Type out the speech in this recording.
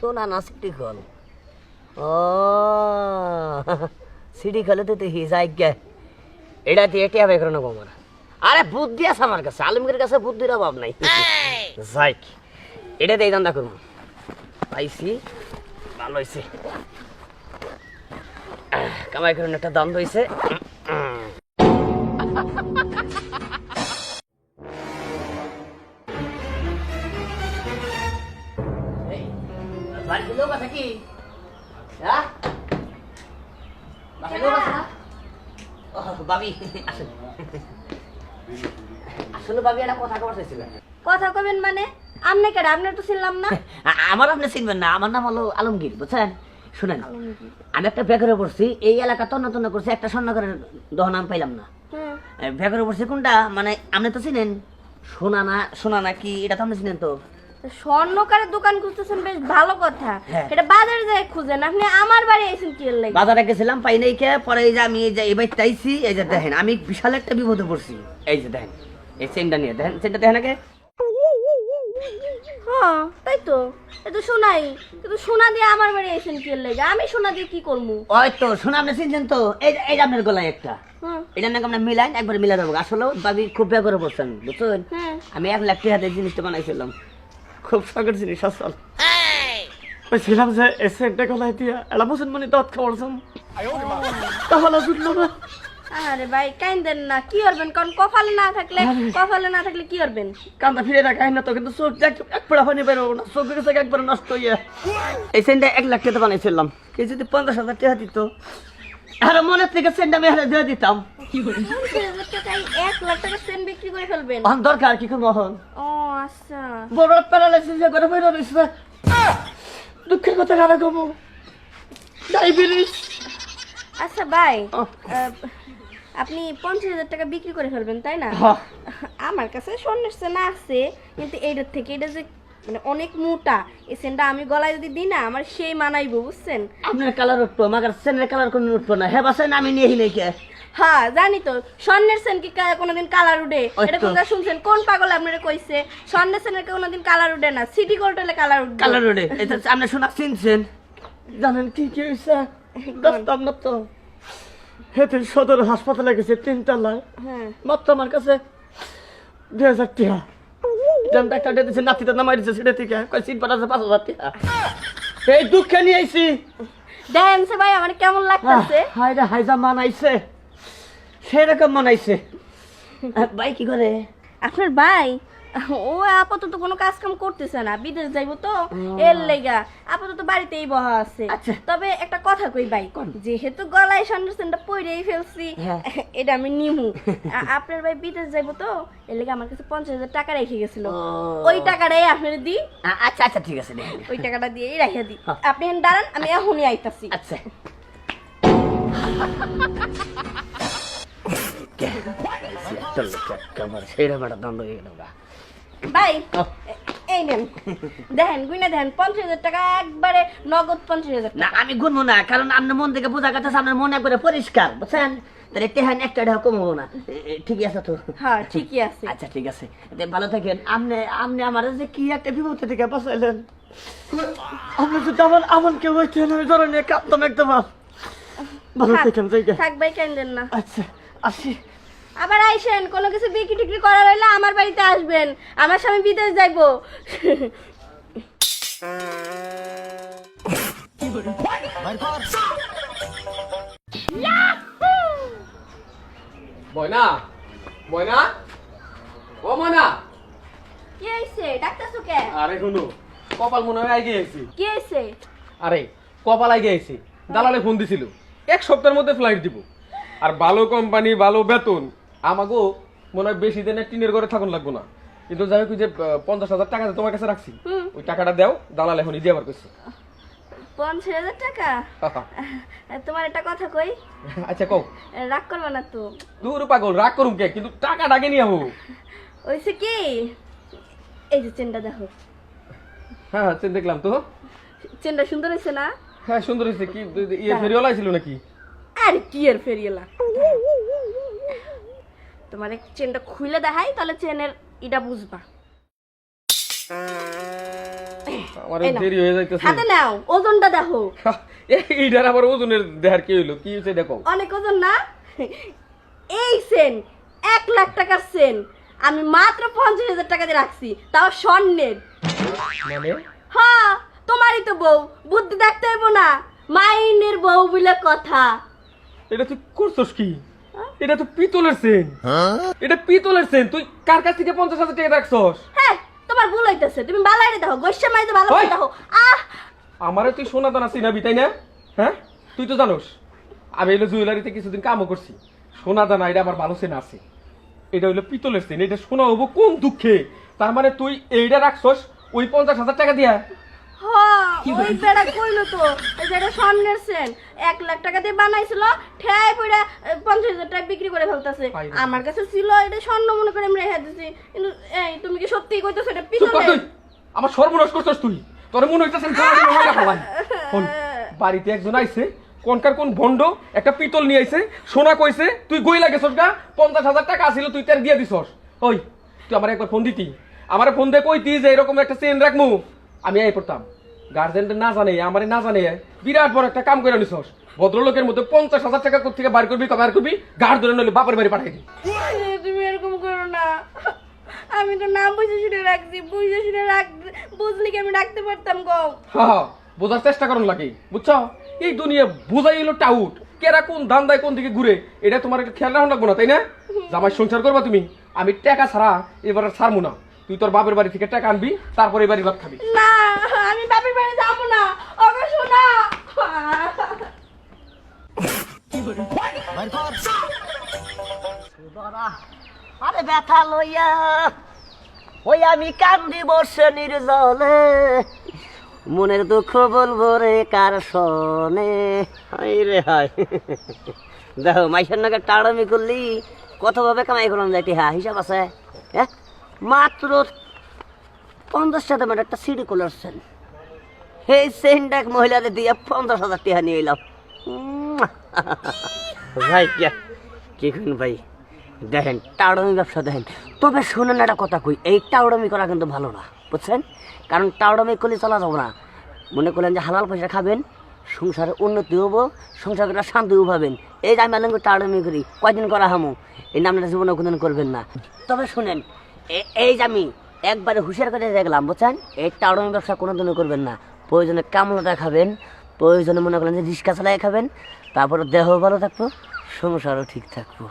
শোনা না সিটি খোল ও সিটি খোলে তো হিসাই গে এটা দিয়ে টিয়া বের করে নেবো আমার আরে বুদ্ধি আছে আমার কাছে আলমগীর কাছে বুদ্ধির অভাব নাই যাই এটা দিয়ে দান্দা করবো পাইছি ভালো হয়েছে কামাই করুন একটা দাম হয়েছে বাড়িতে লোক আছে কি হ্যাঁ লোক আছে না বাবি আসেন আসলে বাবি একটা কথা কবার চাইছিল কথা কবেন মানে আমনে কেডা আপনি তো ছিলাম না আমার আপনি চিনবেন না আমার নাম হলো আলমগীর বুঝছেন শুনেন আমি একটা বেকারে পড়ছি এই এলাকা তন্ন করছি একটা স্বর্ণকারের দহনাম পাইলাম না বেকারে পড়ছি কোনটা মানে আপনি তো চিনেন সোনা না কি এটা তো আপনি চিনেন তো স্বর্ণকারের দোকান খুঁজতেছেন বেশ ভালো কথা এটা বাজারে যায় খুঁজেন আপনি আমার বাড়ি আইছেন কি লাগবে বাজারে গেছিলাম পাই নাই কে পরে এই যে আমি এই যে এবার চাইছি এই যে দেখেন আমি বিশাল একটা বিপদে পড়ছি এই যে দেখেন এই চেনটা নিয়ে দেখেন চেনটা দেখেন আগে হ্যাঁ তাই তো এটা শোনাই কিন্তু সোনা দিয়ে আমার বাড়ি আইছেন কি লাগবে আমি সোনা দিয়ে কি করবো ওই তো সোনা আপনি চিনছেন তো এই যে আপনার গলায় একটা এটা নাকি আমরা মিলাই একবার মিলাই দেবো আসলে বাবি খুব বেকারে পড়ছেন বুঝছেন আমি 1 লাখ টাকা দিয়ে জিনিসটা বানাইছিলাম খুব শখের জিনিস আসল ছিলাম যে এসে একটা গলায় দিয়া এলা বসেন মানে দাঁত খাওয়ারছাম তাহলে জুটলো না আরে ভাই কাইন্দেন না কি করবেন কোন কপালে না থাকলে কি করবেন কান্দা ফিরে রাখাই না তো কিন্তু চোখ এক পড়া পানি বেরোবো না চোখের কাছে একবার নষ্ট হইয়া এই সেন্টটা 1 লাখ টাকা বানাইছিলাম কে যদি 50,000 টাকা দিত আর মনের থেকে সেন্ট আমি হাতে দিয়ে দিতাম 1 লাখ টাকা সেন্ট বিক্রি করে ফেলবেন দরকার কি করবো এখন ও আচ্ছা বড় প্যারালাইসিস করে বের হইছে দুঃখের কথা কারা কব ডায়াবেটিস আচ্ছা ভাই আপনি 50,000 টাকা বিক্রি করে ফেলবেন তাই না আমার কাছে স্বর্ণের চেন আছে কিন্তু এইটার থেকে এটা যে মানে অনেক মোটা এই চেনটা আমি গলায় যদি দিই না আমার সেই মানাইবো বুঝছেন আপনার কালার উঠবো মাগার চেনের কালার কোন উঠবো না হ্যাঁ বাসেন আমি নিয়ে হিলে কে হ্যাঁ জানি তো স্বর্ণের চেন কি কোনোদিন কালার উঠে এটা কোনটা শুনছেন কোন পাগল আপনারা কইছে স্বর্ণের চেনের কোনোদিন কালার উঠে না সিটি গোল্ড হলে কালার উঠে এটা আপনি শোনা চিনছেন জানেন কি কি হইছে দস্তাম না তো হেতে সদর হাসপাতালে গেছে 3 তলায় মাত্র আমার কাছে 2000 টাকা জান ডাক্তার দিয়েছে নাতিটা নামাই দিয়েছে সেটা থেকে কয় সিট পাঠাছে 5,000 টাকা এই দুঃখে নিয়ে আইছি দেখেন সে ভাই আমার কেমন লাগতেছে হায় রে হাইজা মানাইছে সেরকম মানাইছে ভাই কি করে আপনার ভাই ও আপাতত কোনো কাজ কাম করতেছে না বিদেশ যাইবো তো এর লেগা আপাতত বাড়িতেই বহা আছে তবে একটা কথা কই ভাই যেহেতু গলায় স্বর্ণের চেনটা পইরেই ফেলছি এটা আমি নিমু আপনার ভাই বিদেশ যাইবো তো এর লেগা আমার কাছে 50,000 টাকা রেখে গেছিল ওই টাকাটাই আপনার দি আচ্ছা আচ্ছা ঠিক আছে ওই টাকাটা দিয়েই রেখে দি আপনি দাঁড়ান আমি এখনই আইতাছি আচ্ছা ভাই এই নেন দেখেন গুইনা দেখেন 50,000 টাকা একবারে নগদ 50,000 না আমি গুনবো না কারণ আপনার মন থেকে বোঝা গেছে আপনার মন একবারে পরিষ্কার বুঝছেন তাহলে টেহান একটা টাকা কমবো না ঠিকই আছে তো হ্যাঁ ঠিকই আছে আচ্ছা ঠিক আছে ভালো থাকেন আপনি আমার যে কি একটা বিপদ থেকে বাঁচাইলেন আপনি যদি আমার কেউ হইতেন আমি ধরনের কাঁদতাম একদম ভালো থাকেন থাক ভাই কান্দেন না আচ্ছা আসি আবার আইসেন কোনো কিছু বিক্রি টিক্রি করার হইলে আমার বাড়িতে আসবেন আমার স্বামী বিদেশ যাইবো ময়না ময়না ও ময়না কি হইছে ডাক্তারছো কে আরে শুনো কপাল মনে হয় আগে গেছি কি হইছে আরে কপাল আগে গেছি দালালে ফোন দিছিল 1 সপ্তাহের মধ্যে ফ্লাইট দিব আর ভালো কোম্পানি ভালো বেতন আমাগো মনে হয় বেশি দিনের টিনের ঘরে থাকুন লাগবো না কিন্তু যাই হোক যে 50,000 টাকা তোমার কাছে রাখছি ওই টাকাটা দাও দালাল এখন দিয়ে আবার কইছে 50,000 টাকা তোমার একটা কথা কই আচ্ছা কও রাগ করবা না তো দূর পাগল রাগ করুম কে কিন্তু টাকা ডাকে নিয়ে হবো ওইছে কি এই যে চেনটা দেখো হ্যাঁ চেন দেখলাম তো চেনটা সুন্দর হইছে না হ্যাঁ সুন্দর হইছে কি ইয়ে ফেরিওয়ালা ছিল নাকি আরে কি এর ফেরিওয়ালা তোমার এক চেনটা খুলে দেখাই তাহলে চেনের এটা বুঝবা আমার এই নাও। দেরি হয়ে যাইতেছে হাতে নাও, ওজনটা দেখো। এইটার আবার ওজনের দেহার কি হইলো, কি হয়েছে দেখো। অনেক ওজন না? এই সেন 1,00,000 টাকার সেন আমি মাত্র 50,000 টাকা দিয়ে রাখছি, তাও স্বর্ণের। মানে হ্যাঁ, তোমারই তো বউ, বুদ্ধি দেখতে হইব না, মাইনের বউ বলে কথা। এটা তুই করছস কি? এটা তো পিতলের চেন। এটা পিতলের চেন, তুই কার কাছ থেকে 50,000 টাকা রাখছস? হ্যাঁ, তোমার ভুল হইতেছে, তুমি বালাইরে দেখো, গোস্বা মাইতে ভালো করে ওই! দেখো। আহ, আমারে তুই সোনা দানা চিনাবি তাই না? হ্যাঁ, তুই তো জানোস আমি এলো জুয়েলারিতে কিছুদিন কামও করছি। সোনা দানা এটা আমার ভালো চেন আছে, এটা হইলো পিতলের চেন। এটা সোনা হবো কোন দুঃখে? তার মানে তুই এইটা রাখছস ওই 50,000 টাকা দিয়া? হ্যাঁ, ওই বেড়া কইলো তো যে এটা স্বর্ণের সেন 1,00,000 টাকা দিয়ে বানাইছিল, ঠেই পড়ে 50,000 টাকা বিক্রি করে ফেলতাছে। হায় রে। আমার কাছে ছিল এটা স্বর্ণ মনে করে আমি রেখে দিছি, কিন্তু এই তুমি কি সত্যিই কইতেছো এটা চুপ কর তুই, পিতলের? আমার সর্বনাশ করছস তুই। তোর মনে হইতাছে আমি সারাদিন ময়লা খাওয়াই। শোন, বাড়িতে একজন আইছে, কোনকার কোন ভন্ড একটা পিতল নিয়ে আইছে, সোনা কইছে, তুই গইলা গেছস গা, 50,000 টাকা আছিল তুই তার দিয়ে দিছস। ওই তুই আমার একবার ফোন দিতি, আমারে ফোন দিয়ে কইতি যে এরকম একটা চেন রাখমু, আমি আই পড়তাম। গার্জেনটা না জানে, আমারে না জানে, বিরাট বড় একটা কাম করে নিছস। ভদ্রলোকের মধ্যে 50,000 টাকা কোথা থেকে বার করবি, কবার করবি, গাড় ধরে নইলে বাপের বাড়ি পাঠাই দি। তুমি এরকম করো না, আমি তো না বুঝে শুনে রাখছি, বুঝে শুনে বুঝলি কি আমি রাখতে পারতাম গো। হ্যাঁ, বোঝার চেষ্টা করুন লাগে, বুঝছো? এই দুনিয়া বোঝাই হলো টাউট, কেরা কোন ধান্দায় কোন দিকে ঘুরে, এটা তোমার একটা খেয়াল রাখুন লাগবো না, তাই না? জামাই সংসার করবা তুমি, আমি টাকা ছাড়া এবার আর ছাড়বো না। তুই তোর বাপের বাড়ি থেকে টাকা আনবি, তারপরে এবারই ভাত খাবি। না, আমি বাপের বাড়ি যাবো না, ওকে শোনা। আরে ব্যথা লইয়া ওই আমি কান্দি বসে নির্জলে, মনের দুঃখ বলবো রে কার শোনে। হাই রে হাই, দেখো মাইসের নাকি টাড়ামি করলি কত ভাবে কামাই করলাম যাইতে। হ্যাঁ, হিসাব আছে। হ্যাঁ, মাত্র 50 টাকা মানে একটা সিডি করছেন, এই সেন্ট এক মহিলাদের দিয়ে 50,000 টাকা নিয়ে এলাম। ভাই কি খুন ভাই, দেখেন টাউডামি ব্যবসা দেখেন। তবে শুনেন একটা কথা কই, এই টাউডামি করা কিন্তু ভালো না, বুঝছেন? কারণ টাউডামি করলে চলা যাবো না। মনে করলেন যে হালাল পয়সা খাবেন, সংসারে উন্নতি হবো, সংসার করে শান্তিও পাবেন। এই যে আমি আলঙ্গ টাউডামি করি, কয়দিন করা হামু, এই নামটা জীবনে কোনদিন করবেন না। তবে শুনেন, এই যে আমি একবারে হুঁশিয়ার করে দেখলাম, বুঝছেন? এই টাউডামি ব্যবসা কোনোদিনও করবেন না। প্রয়োজনে কামলাটা খাবেন, প্রয়োজনে মনে করলেন যে রিক্সা চালাই খাবেন, তারপরে দেহ ভালো থাকবো, সংসারও ঠিক থাকবো।